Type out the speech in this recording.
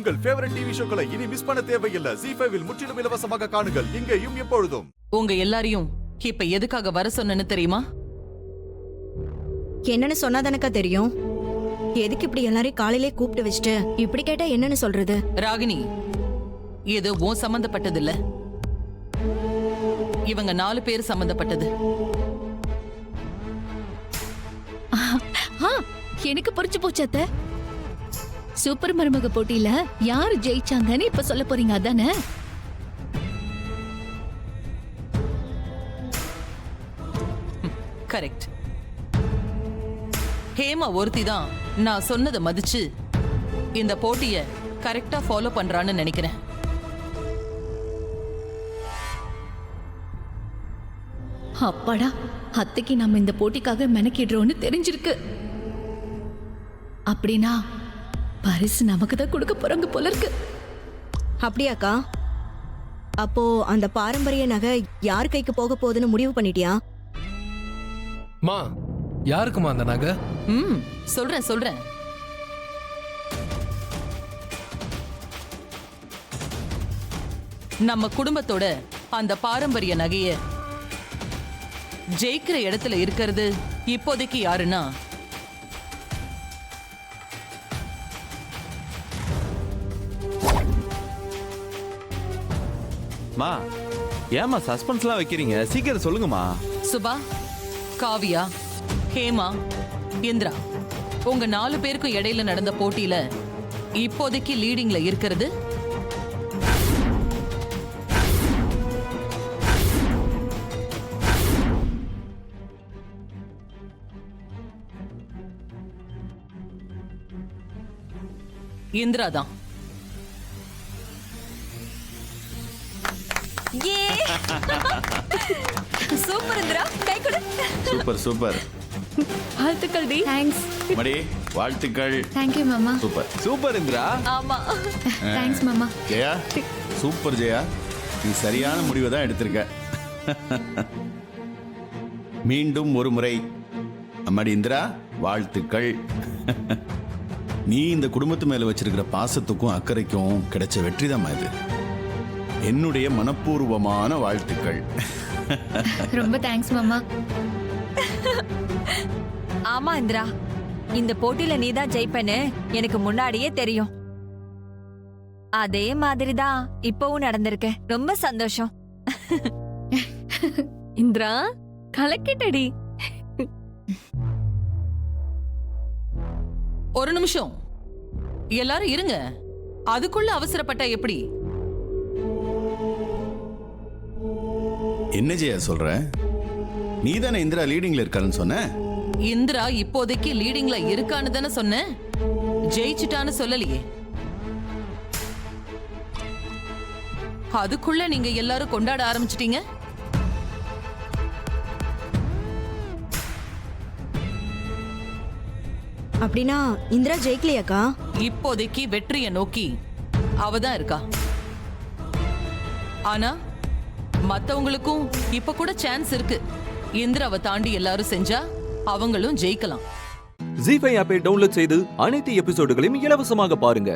உங்கள் favourite TV ஷோக்களை இனி miss பண்ண தேவையில்லை. ZEE5 இல் முற்றிலும் இலவசமாக காணுங்கள். இங்கேயும் எப்பொழுதும். உங்க எல்லாரையும் இப்ப எதுக்காக வர சொன்னேன்னு தெரியுமா? என்னன்னு சொன்னாதானக்கா தெரியும். எதுக்கு இப்படி எல்லாரையும் காலையிலே கூப்பிட்டு வச்சுட்டு இப்படி கேட்டா என்னன்னு சொல்றது? ராகினி, இது உன் சம்பந்தப்பட்டது இல்ல, இவங்க 4 பேர் சம்பந்தப்பட்டது. எனக்கு புரிஞ்சு போச்சு அத்தை. சூப்பர் மருமக போட்டியில யாரு ஜெயிச்சாங்கன்னு இப்ப சொல்ல போறீங்க அதானே? கரெக்ட். ஹேமா ஒருத்தி தான் நான் சொன்னதை மதிச்சு இந்த போட்டிய கரெக்டா ஃபாலோ பண்றான்னு நினைக்கிறேன். அப்பாடா, அத்தைக்கு நம்ம இந்த போட்டிக்காக மெனக்கிடுறோம்னு தெரிஞ்சிருக்கு. அப்படின்னா பரிசு நமக்கு தான் கொடுக்க போறாங்க போல இருக்கு. அப்படியாக்கா? அப்போ அந்த பாரம்பரிய நகை யார் கைக்கு போக போகுதுன்னு முடிவு பண்ணிட்டியா? மா, யாருக்குமா அந்த நகை? சொல்றேன். நம்ம குடும்பத்தோட அந்த பாரம்பரிய நகைய ஜெயிக்கிற இடத்துல இருக்கிறது இப்போதைக்கு யாருன்னா மா, ஏமா சஸ்பென்ஸ்லாம் வைக்கிறீங்க? சீக்கிரம் சொல்லுங்கம்மா. சுபா, காவியா, ஹேமா, இந்திரா, உங்க 4 பேருக்கும் இடையில நடந்த போட்டியில இப்போதைக்கு லீடிங்ல இருக்கிறது இந்திரா தான். சூப்பர் இந்திரா, கை கொடு. Super super. வாழ்த்துக்கள் டி. தேங்க்ஸ். மடி, வாழ்த்துக்கள். தேங்க் யூ மாமா. Super super Indira. ஆமா. தேங்க்ஸ் மாமா. ஜெயா, சூப்பர் ஜெயா. நீ சரியான முடிவை தான் எடுத்திருக்க. மீண்டும் ஒரு முறை அம்மாடி இந்திரா, வாழ்த்துக்கள். நீ இந்த குடும்பத்து மேல வச்சிருக்கிற பாசத்துக்கும் அக்கறைக்கும் கிடைச்ச வெற்றி தான் இது. என்னுடைய மனப்பூர்வமான வாழ்த்துக்கள். ரொம்ப தேங்க்ஸ் மாமா. ஆமா இந்திரா, இந்த போட்டியில நீதான் ஜெயிப்பேன்னு எனக்கு முன்னாடியே தெரியும். அதே மாதிரிதான் இப்பவும் நடந்திருக்கு. ரொம்ப சந்தோஷம். இந்திரா, கலக்கிட்டடி. ஒரு நிமிஷம், எல்லாரும் இருங்க. அதுக்குள்ள அவசரப்பட்டா எப்படி? என்ன ஜெயா சொல்ற? நீ தானே இந்திரா லீடிங்ல இருக்கான்னு சொன்ன? இந்திரா இப்போதைக்கு லீடிங்ல இருக்கான்னு தானே சொன்னேன், ஜெயிச்சுட்டான்னு சொல்லலையே. அதுக்குள்ள நீங்க எல்லாரும் கொண்டாட ஆரம்பிச்சிட்டீங்க. அப்படின்னா இந்திரா ஜெயிக்கலையாக்கா? இப்போதைக்கு வெற்றியை நோக்கி அவதான் இருக்கா. ஆனா மத்தவங்களுக்கும் இப்ப கூட சான்ஸ் இருக்கு. இந்திராவை தாண்டி எல்லாரும் செஞ்சா அவங்களும் ஜெயிக்கலாம். ZEE5 ஆப்பை டவுன்லோட் செய்து அனைத்து எபிசோடுகளையும் இலவசமாக பாருங்க.